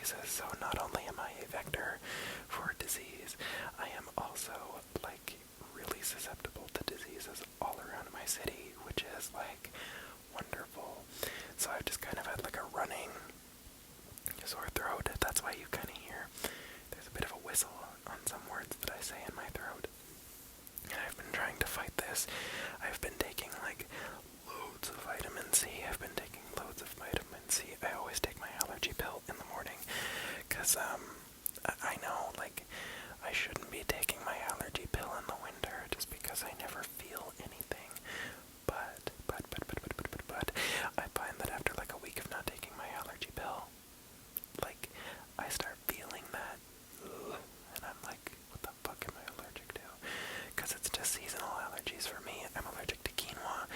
diseases, so not only am I a vector for disease, I am also, like, really susceptible to diseases all around my city, which is, like, wonderful. So I've just kind of had, like, a running sore throat. That's why you kind of hear there's a bit of a whistle on some words that I say in my throat. And I've been trying to fight this. I've been taking, like, loads of vitamin C. I've been taking loads of vitamin C. I always take my allergy pill in the morning, because, I know, like, I shouldn't be taking my allergy pill in the winter, just because I never feel anything. But, I find that after, like, a week of not taking my allergy pill, like, I start feeling that, and I'm like, what the fuck am I allergic to? Because it's just seasonal allergies for me. I'm allergic to quinoa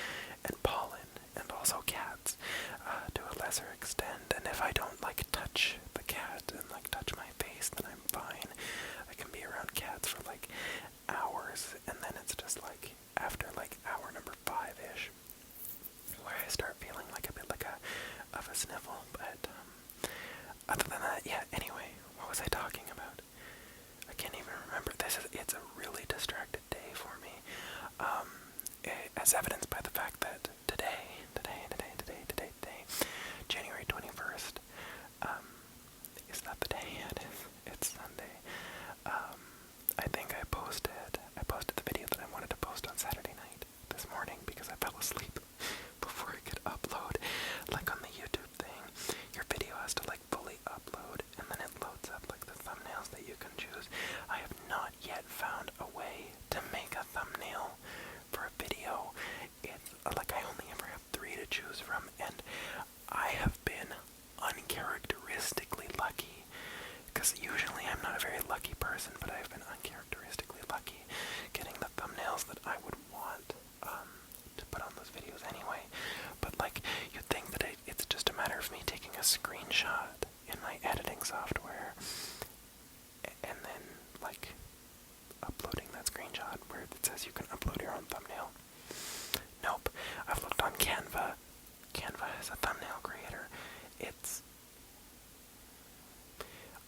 and pollen, and also cats, to a lesser extent. And if I don't, like, touch the cat and, like, touch my face, then I'm fine. I can be around cats for, like, hours, and then it's just, like, after, like, hour number 5-ish, where I start feeling like a bit like of a sniffle. But, other than that, yeah, anyway, what was I talking about? I can't even remember. It's a really distracted day for me, as evidenced by the fact that today, January 21st, is not the day yet, it's Sunday. I think I posted the video that I wanted to post on Saturday night this morning, because I fell asleep before it could upload. Like on the YouTube thing, your video has to, like, fully upload, and then it loads up, like, the thumbnails that you can choose. I have not yet found a way to make a thumbnail for a video. It's like, I only ever have 3 to choose from, and I have been uncharacteristically lucky, because usually I'm not a very lucky person, but I've been uncharacteristically lucky getting the thumbnails that I would want to put on those videos anyway. But, like, you'd think that it's just a matter of me taking a screenshot in my editing software and then, like, uploading that screenshot where it says you can upload your own thumbnail. Nope. I've looked on Canva. Canva has a thumbnail creator.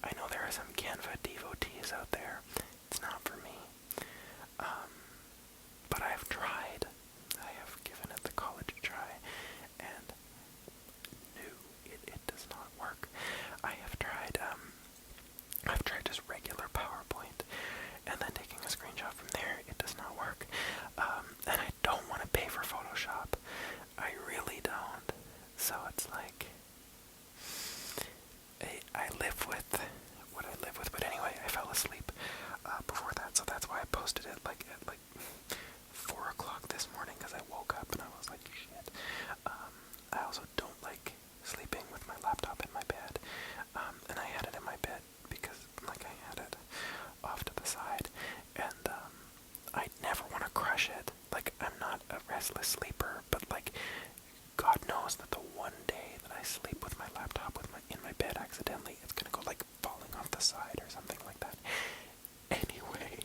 I know there are some Canva devotees out there. It's not for me. But I've tried. I have given it the college try, and no, it does not work. I've tried just regular PowerPoint, and then taking a screenshot from there. It does not work. And I don't want to pay for Photoshop. I really don't. So it's like, I live with what I live with. But anyway, I fell asleep before that, so that's why I posted it like at 4 o'clock this morning, because I woke up and I was like, shit. I also don't like sleeping with my laptop in my bed, and I had it in my bed because, like, I had it off to the side, and I never want to crush it. Like, I'm not a restless sleeper, but, like, God knows that the one day that I sleep with my laptop in my bed accidentally, it's gonna go, like, falling off the side or something like that. Anyway,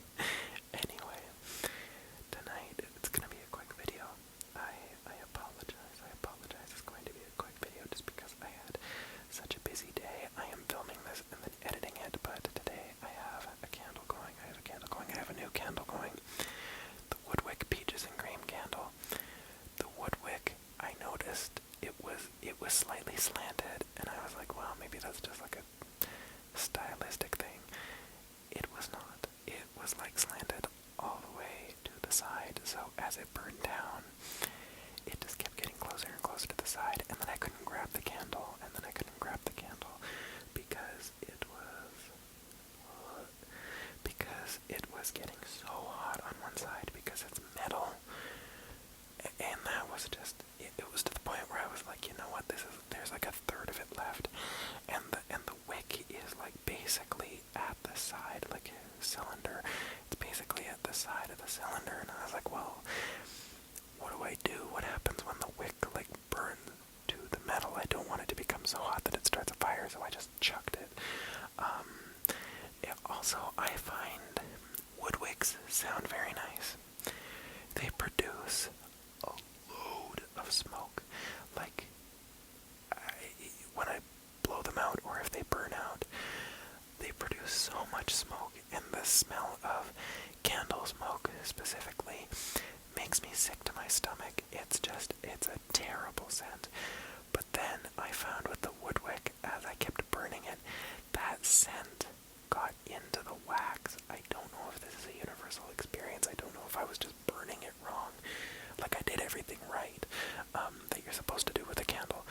tonight it's gonna be a quick video. I apologize. It's going to be a quick video just because I had such a busy day. I am filming this and then editing it, but today I have a candle going. I have a new candle going. The Woodwick Peaches and Cream candle. The Woodwick, I noticed it was slightly slanted, and I was like, well, maybe that's just like a stylistic thing. It was not. It was, like, slanted all the way to the side, so as it burned down, it just kept getting closer and closer to the side, and then I couldn't grab the candle, because it was getting so hot on one side because it's metal, and that was just, it was to the point where I was like, you know what, there's like a third of it left, and the wick is, like, basically at the side, like a cylinder, it's basically at the side of the cylinder, and I was like, well, what do I do? What happens when the wick, like, burns to the metal? I don't want it to become so hot that it starts a fire, so I just chucked it. Also, I find wood wicks sound very nice. They produce a load of smoke. Like, when I blow them out, or if they burn out, was so much smoke, and the smell of candle smoke specifically makes me sick to my stomach. It's a terrible scent. But then I found with the wood wick, as I kept burning it, that scent got into the wax. I don't know if this is a universal experience. I don't know if I was just burning it wrong. Like I did everything right that you're supposed to do with a candle.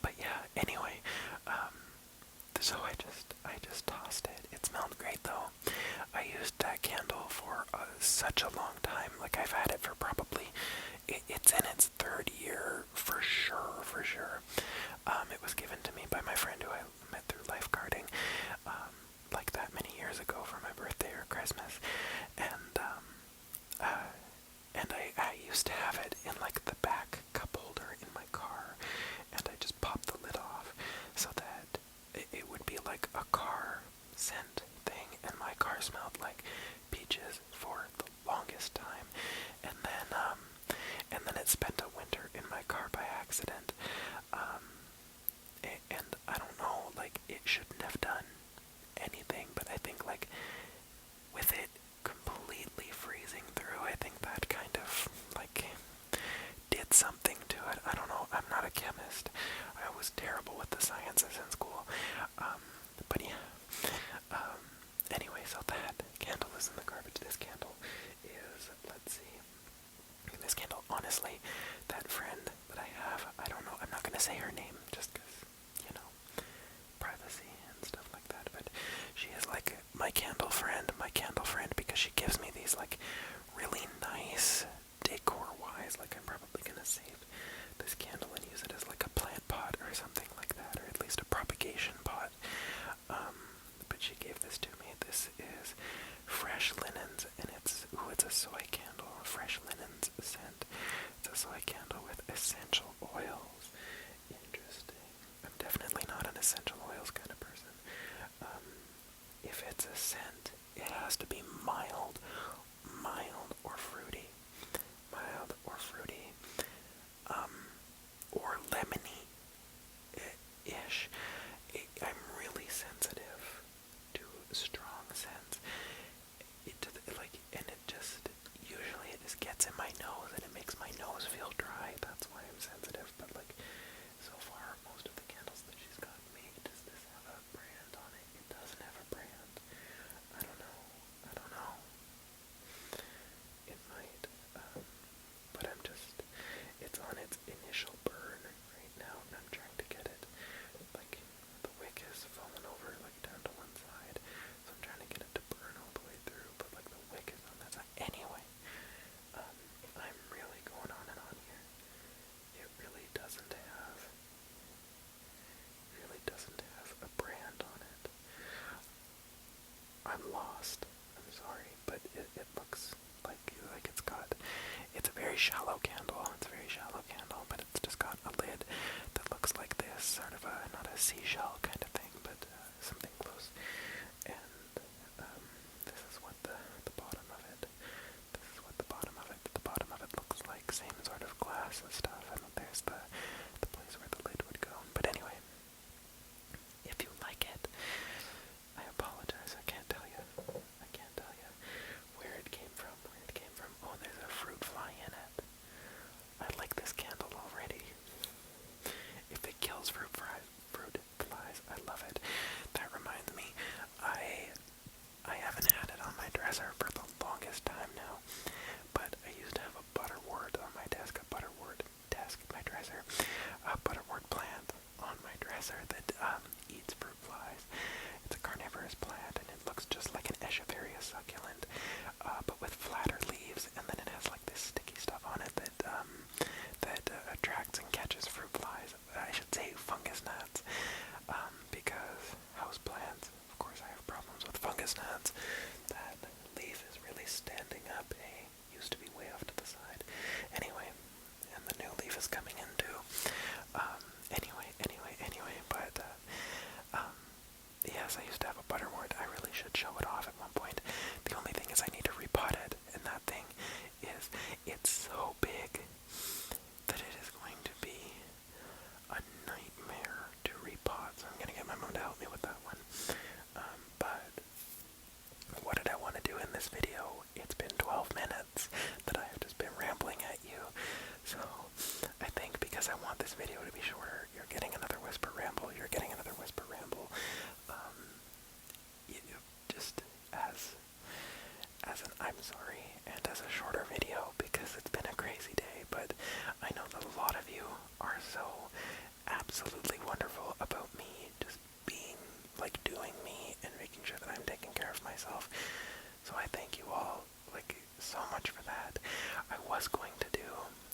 But yeah, anyway, so I just tossed it. It smelled great though. I used that candle for such a long time. Like I've had it for probably, it's in its third year for sure. It was given to me by my friend who I met through lifeguarding, like that many years ago for my birthday or Christmas, and I used to have it in like the back cup holder in my car, and I just popped the lid off so that it would be like a car scent thing, and my car smelled like peaches for the longest time, and then it spent a winter in my car by accident, and I don't know, like it shouldn't have done anything, but I think like with it completely freezing through, I think that kind of like did something to it. I don't know, I'm not a chemist. I was terrible with the sciences in school. But yeah. Anyway, so that candle is in the garbage. This candle is, let's see. This candle, honestly, that friend that I have, I don't know, I'm not gonna say her name just because, you know, privacy and stuff like that, but she is like my candle friend because she gives me these like really nice decor-wise, like I'm probably gonna save this candle and use it as like a plant pot or something like that, or at least a propagation pot. But she gave this to me. This is Fresh Linens, and it's a soy candle, Fresh Linens scent. It's a soy candle with essential oils. Interesting. I'm definitely not an essential oils kind of person. If it's a scent, it has to be mild or fruity. Mild or fruity. Or lemony-ish. I'm really sensitive to strong scents. And it just, usually it just gets in my nose and it makes my nose feel dry. That's why I'm sensitive. But like, so far, most of the candles that she's got me, does this have a brand on it? It doesn't have a brand. I don't know. It might. But it's on its initial burn right now, and I'm trying to get it, like, the wick has fallen over, like, down to one side, so I'm trying to get it to burn all the way through, but, like, the wick is on that side. Anyway, I'm really going on and on here. It really doesn't have a brand on it. I'm lost. I'm sorry, but it looks like it's a very shallow candle. It's a very shallow candle, but it's just got a lid that looks like this, sort of not a seashell kind of thing, but something close. And this is what the bottom of it. The bottom of it looks like. Same sort of glass and stuff, and there's the place where the lid would go. But anyway, if you like it, I apologize. I can't tell you where it came from. Oh, there's a fruit fly in it. I like this candle already. If it kills fruit flies, I love it. That reminds me, I haven't had it on my dresser for the longest time now, but I used to have a butterwort on my desk, a butterwort plant on my dresser that eats fruit flies. It's a carnivorous plant, and it looks just like an echeveria succulent, but with flatter leaves, and then it has like this sticky stuff on it that attracts and catches fruit flies. I should say fungus gnats, because house plants, of course, I have problems with fungus gnats. That leaf is really standing up. Used to be way off to the side. Anyway, and the new leaf is coming in too. Anyway, but yes, I used to have a butterwort. I really should show it off at one point. The only thing is I need to repot it, and that thing it's so big that it is going to be a nightmare to repot. So I'm gonna get my mom to help me with that one. this video, it's been 12 minutes that I have just been rambling at you. So I think because I want this video to be shorter, you're getting another whisper ramble. You're getting another whisper ramble. Just as an I'm sorry and as a shorter video because it's been a crazy day, but I know that a lot of you are so absolutely wonderful about me just being, like, doing me and making sure that I'm taking care of myself. So I thank you all, like, so much for that. I was going to do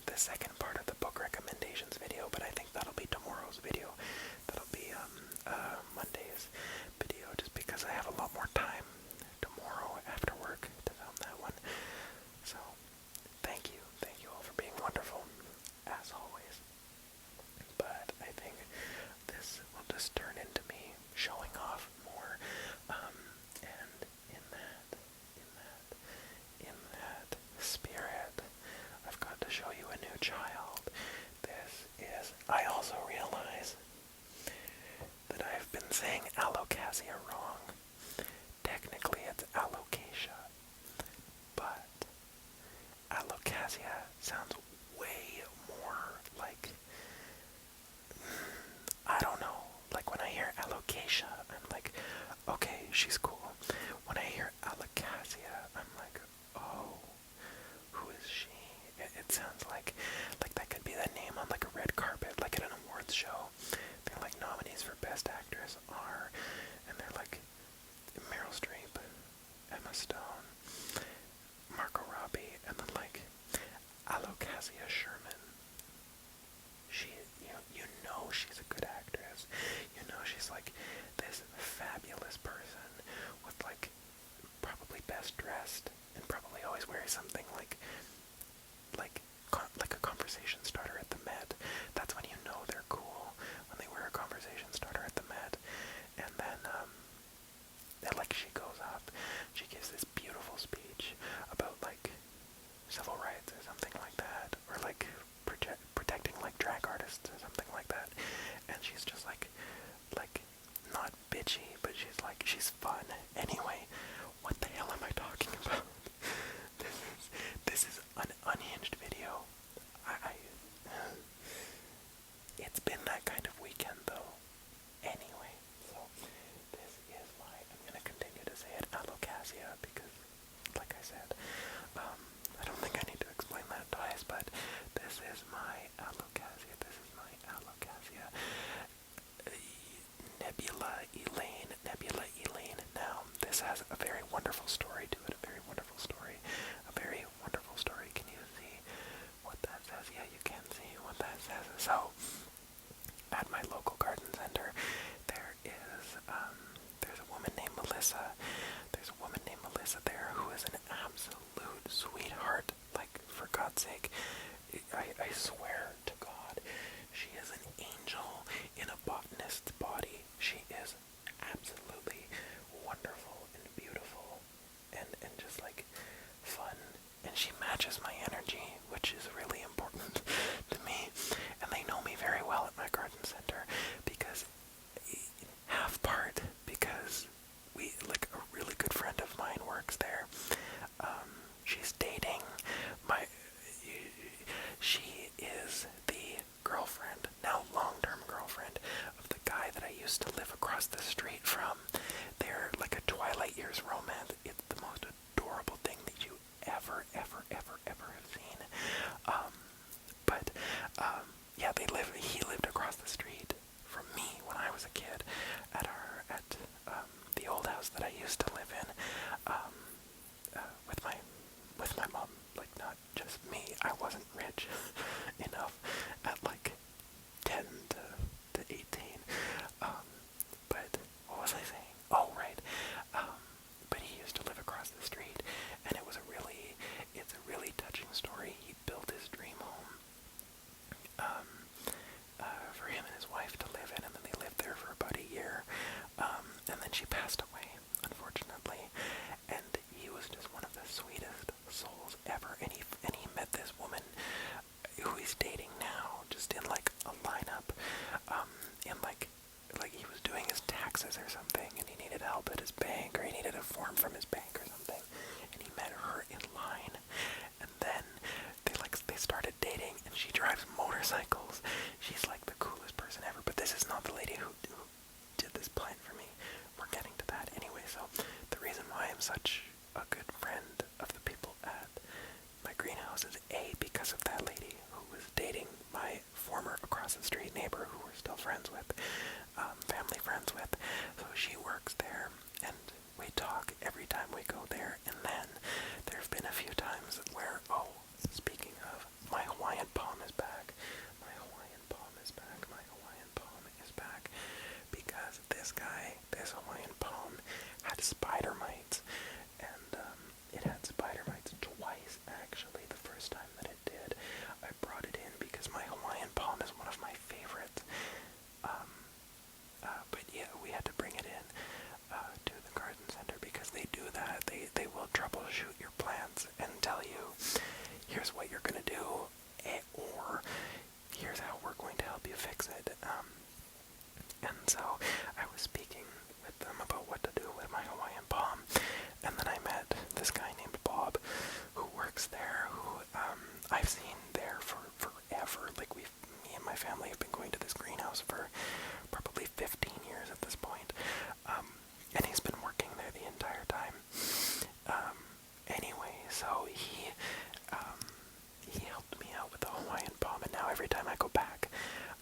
the second part of the book recommendations video, but I think that'll be tomorrow's video. That'll be Monday's video, just because I have a lot more time tomorrow after work to film that one. So thank you all for being wonderful, as always. But I think this will just turn into me showing off more, and in that spirit, I've got to show you a new child. I also realize that I've been saying Alocasia wrong. Technically it's Alocasia, but Alocasia sounds way more like, I don't know, like when I hear Alocasia, I'm like, okay, she's cool. When I hear Alocasia, I'm like, oh, who is she? It sounds like that could be the name on like a red carpet, like at an awards show. They're like, nominees for Best Actress are, and they're like Meryl Streep, Emma Stone, Margot Robbie, and then like Alocasia Sherman. She, you know she's a good actress. You know she's like this fabulous person with like probably best dressed and probably always wearing something like a conversation starter at the Met. That's when you know they're cool, when they wear a conversation starter at the Met. And then like she goes up, she gives this beautiful speech about like civil rights or something like that, or like protecting like drag artists or something like that. And she's just like not bitchy, but she's fun. Anyway, what the hell am I talking about? This is an unhinged video. It's been that kind of weekend though. Anyway, so this is I'm gonna continue to say it Alocasia because, like I said, I don't think I need to explain that twice, but this is my Alocasia. This is my Alocasia. Nebula elain. Now, this has a very wonderful story to it. A very wonderful story. Can you see what that says? Yeah, you can see what that says. So, at my local garden center, there's a woman named Melissa. There's a woman named Melissa there who is an absolute sweetheart. Like, for God's sake, I swear to God, she is an angel in a botanist's body. She is absolutely wonderful and beautiful and just like fun, and she matches my energy, which is really important to me. And they know me very well at my garden center because we, like, a really good friend of mine works there. She's dating she is the girlfriend, now long-term girlfriend, of the guy that I used to live across the street from. They're like a Twilight Years romance. It's the most adorable thing that you ever have seen. Yeah, he lived across the street from me when I was a kid at the old house that I used to live in, with my mom. Like, not just me. I wasn't rich enough at like 10 to 18. But what was I saying? Oh, right. But he used to live across the street, and it's a really touching story. He built his dream home for him and his wife to live in, and then they lived there for about a year. And then she passed away, unfortunately. And he was just one of the sweetest souls ever. And he met this woman who he's dating now, just in like a lineup, in like he was doing his taxes or something, and he needed help at his bank, or he needed a form from his bank or something, and she drives motorcycles. She's like the coolest person ever. But this is not the lady who did this plant for me. We're getting to that anyway. So the reason why I'm such a good friend of the people at my greenhouse is A, because of that lady who was dating my former across the street neighbor who we're still friends with, family friends with. So she works there, and we talk every time we go there. And then there have been a few times where, oh, speaking of, my Hawaiian palm is back. My Hawaiian palm is back. My Hawaiian palm is back. Because this Hawaiian palm had spider mites. And it had spider mites twice, actually, the first time that it did. I brought it in because my Hawaiian palm is one of my favorites. But yeah, we had to bring it in to the garden center because they do that. They will troubleshoot your plants and tell you, here's what you're going to do, or here's how we're going to help you fix it. And so I was speaking with them about what to do with my Hawaiian palm, and then I met this guy named Bob who works there, who I've seen there for forever. Like, me and my family have been going to this greenhouse for probably 15 years at this point, and he's been working there the entire time. Anyway, so he helped me out with the Hawaiian palm, and now every time I go back,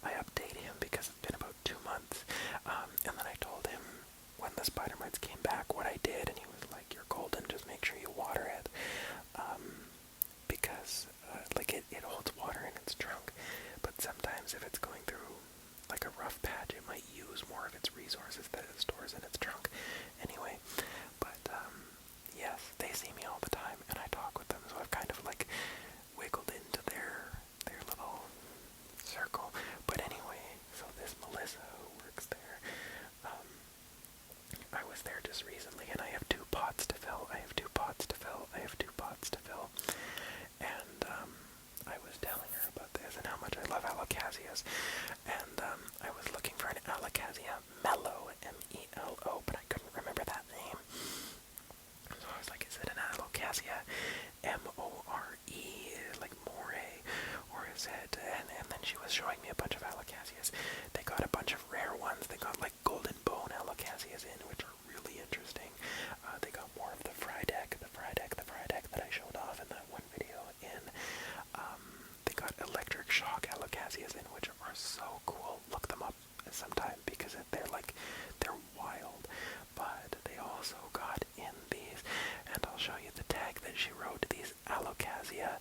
I update him because it's been about 2 months. And then I told him when the spider mites came back what I did, and he was like, "You're golden, just make sure you water it." Because like it holds water in its trunk, but sometimes if it's going through like a rough patch, it might use more of its resources that it stores in its trunk. Anyway, but yes, they see me all the time, and I talk with them, so I've kind of like wiggled into their little circle. But anyway, so this Melissa who works there, I was there just recently, and I have 2 pots to fill. And I was telling her about this and how much I love Alocasias, and I was looking for an Alocasia Mellow, M-E-L-O, but I couldn't remember that name. So I was like, is it an Alocasia M-O-R-E, like Moray, or is it, and then she was showing me a bunch of Alocasias. They got a bunch of rare ones. They got like golden bone Alocasias in, which are really interesting. They got more of the Frydek that I showed off in that one video in. They got electric shock Alocasias in, which are so cool. Look them up sometime because they're wild. But they also got in these, and I'll show you the tag that she wrote, these Alocasia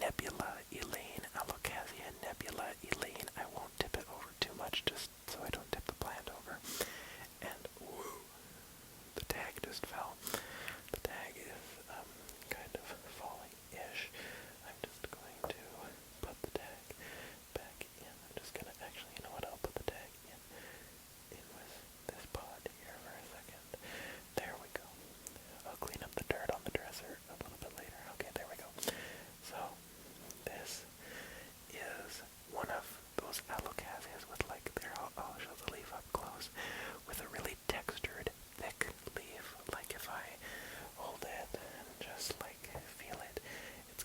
nebula elain. Alocasia nebula elain. I won't tip it over too much just so I don't tip the plant over. And woo, the tag just fell. The tag is kind of falling-ish. I'm just going to put the tag back in. I'm just gonna actually, you know what? I'll put the tag in with this pod here for a second. There we go. I'll clean up the dirt on the dresser a little bit later. Okay, there we go. So this is one of those Alocasias with like I'll show the leaf up close, with a really textured, thick leaf. Like if I hold it and just like feel it, it's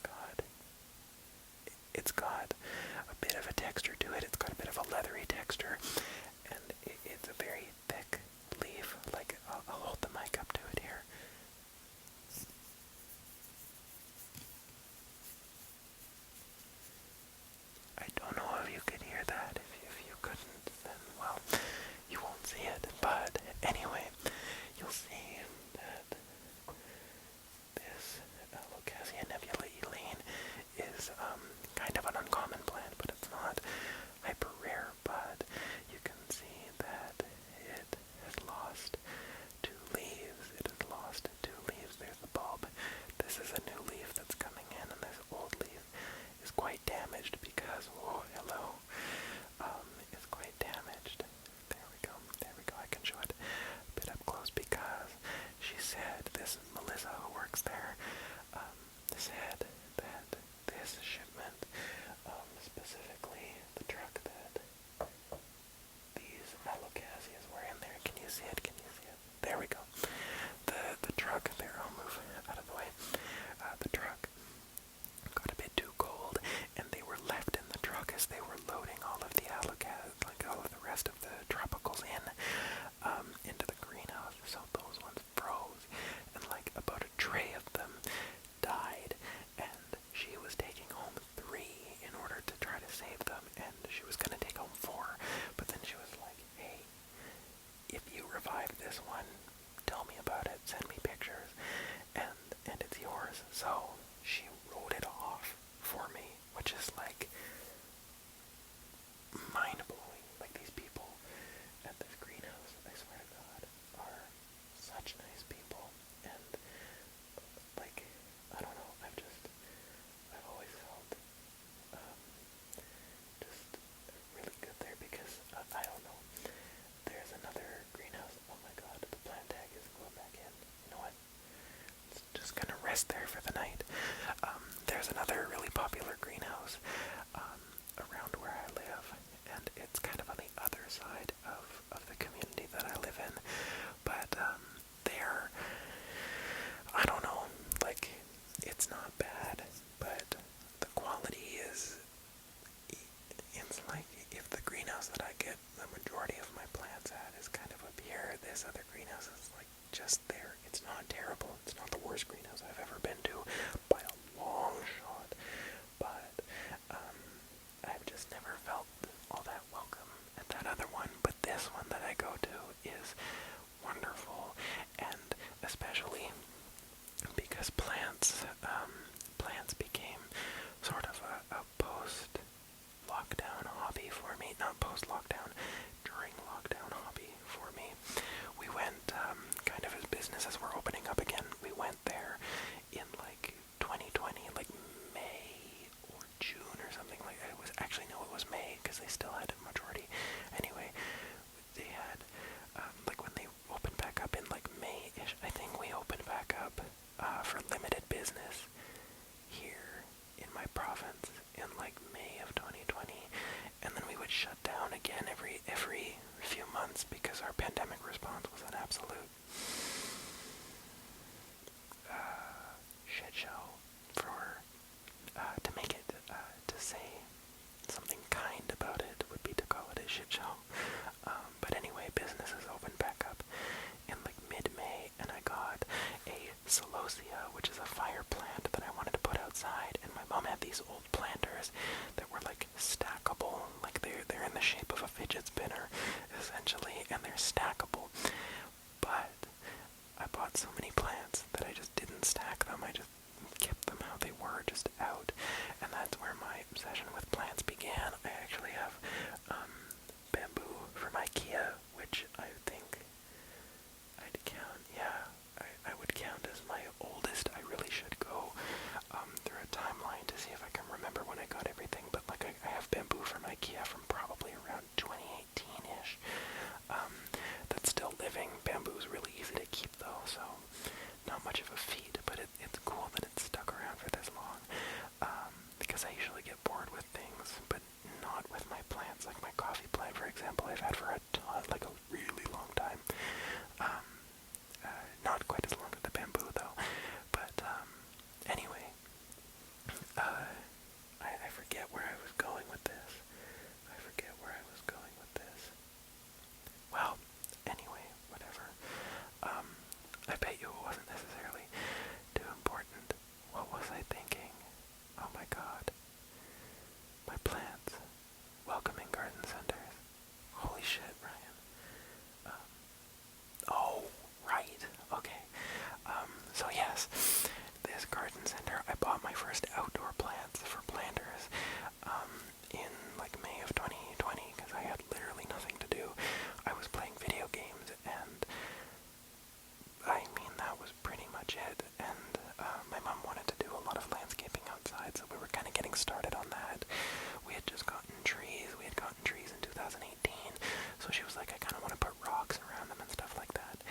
got a bit of a texture to it. It's got a bit of a leathery texture, and it's a very thick leaf. Like I'll hold the mic up to it here. I don't know if you could hear that. If you couldn't, then, well, you won't see it. But anyway, you'll see that this Alocasia nebula elain is kind of an uncommon plant, but it's not hyper rare. But you can see that it has lost 2 leaves. There's the bulb. This is a new leaf that's coming in, and this old leaf is quite damaged because, oh, hello, it's quite damaged. There we go. I can show it a bit up close because she said, this Melissa who works there, said that this shipment, specifically the truck that these Alocasias were in there. Can you see it? There we go. The truck there, I'll move out of the way. The truck got a bit too cold, and they were left in the this one, tell me about it, send me pictures, and it's yours. So she wrote it off for me, which is like mind-blowing. Like, these people at this greenhouse, I swear to God, are such nice people, and like, I don't know, I've always felt just really good there, because I don't know, there's another greenhouse. Oh my God, the plant tag isn't going back in. You know what? It's just gonna rest there for the night. There's another really popular greenhouse around where I live, and it's kind of on the other side of the community that I live in. But they're, I don't know, like, it's not bad, but the quality is, it's like, if the greenhouse that I get the majority of my plants at is kind of up here, this other greenhouse is like just there. It's not terrible. It's not the worst greenhouse I've ever been to by a long shot, but I've just never felt all that welcome at that other one. But this one that I go to is wonderful, and especially because plants became sort of a post-lockdown hobby for me. Not post-lockdown, during lockdown hobby for me. We went, kind of as businesses were opening up again, we went there in like 2020, like May or June or something like that. It was, actually no, it was May, because they still had a majority. Anyway, they had, like, when they opened back up in like May-ish, I think we opened back up for limited business here in my province in like May of 2020, and then we would shut down again every few months because our pandemic response was an absolute shit show. For to make it, to say something kind about it would be to call it a shit show. But anyway, businesses opened back up in like mid-May, and I got a celosia, which is a fire plant that I wanted to put outside, and my mom had these old planters that were like stackable, like they're in the shape of a fidget spinner, essentially, and they're stackable. But I bought so many plants that I just didn't stack them. I just kept them how they were, just out, and that's where my obsession with plants began. I actually have bamboo from IKEA, which I think I'd count, yeah, I would count as my oldest. I really should go through a timeline to see if I can remember when I got everything, but like I have bamboo from IKEA from probably around 2018-ish. That's still living. Bamboo's really easy to keep though, so not much of a feat, but it's cool that it's stuck around for this long, because I usually get bored with things, but not with my plants. Like my coffee plant, for example, I've had for a really long time. Not quite as long as the bamboo though, but anyway, I forget where I was going with this. Well, anyway, whatever. I bet you it wasn't necessarily too important. What was I thinking? Oh my God. My plants. Welcoming garden centers. Holy shit, Ryan. Oh, right. Okay. So yes, this garden center, I bought my first outdoor plants for planters in like May of 2020, because I had literally nothing to do. I was playing video games, and I mean, that was pretty much it. And my mom wanted to do a lot of landscaping outside, so we were kind of getting started on that. We had just gotten trees. We had gotten trees in 2018, so she was like, I kind of want to put rocks around them and stuff like that.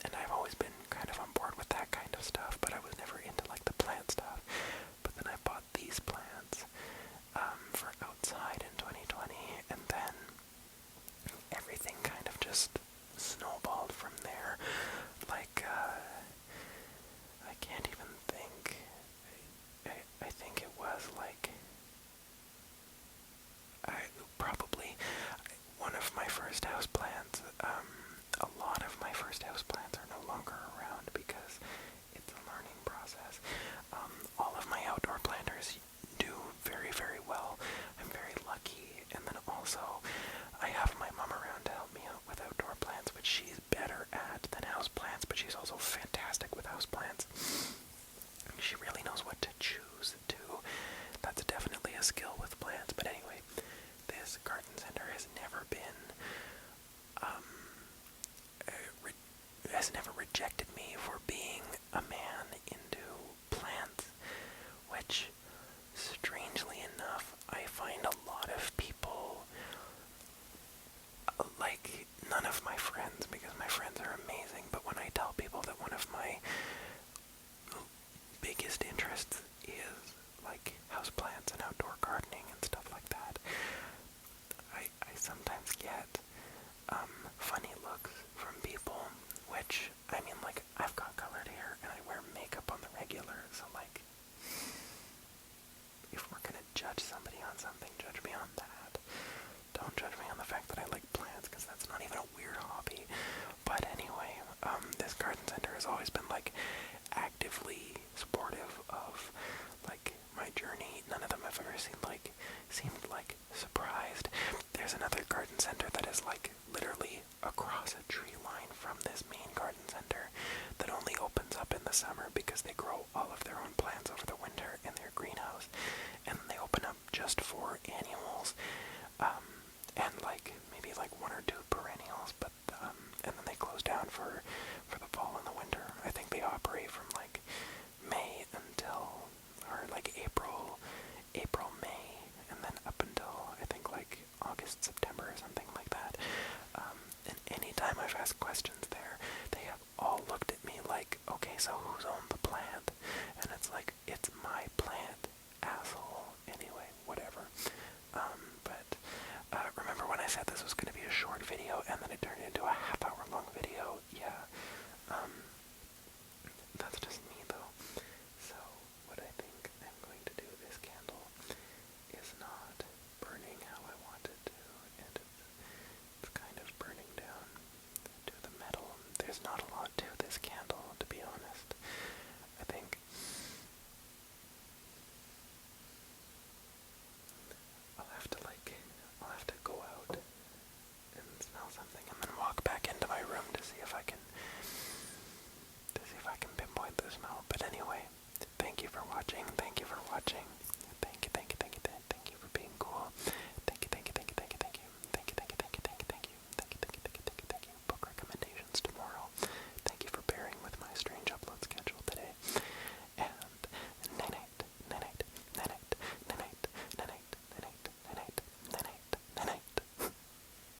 And I've always been kind of on board with that kind of stuff, but I was never into like the plant stuff. But then I bought these plants for outside in 2020, and then everything kind of just snowballed from there. Like, I can't even think. I think it was like, probably one of my first houseplants. A lot of my first houseplants are no longer around because it's a learning process. All of my outdoor planters do very, very well. I'm very lucky. And then also, I have my mom around to help me out with outdoor plants, which she's across a tree line from this main garden center that only opens up in the summer because they grow all of their own plants over the winter in their greenhouse, and they open up just for annuals, and like maybe like one or two perennials, but and then they close down for the fall and the winter. I think they operate from like May until, or like April, May, and then up until I think like August, September, or something like that. And anytime I've asked questions there, they have all looked at me like, okay, so who's owned the plant? And it's like, it's my plant, asshole. Anyway, whatever. But remember when I said this was going to be a short video and then it turned into a half-hour-long video? Yeah. That's just me, though. So, what I think I'm going to do this candle is not burning how I want it to, and it's kind of burning down to the metal. There's not a lot to this candle, to be honest. I think I'll have to go out and smell something and then walk back into my room to see if I can pinpoint the smell. But anyway, thank you for watching.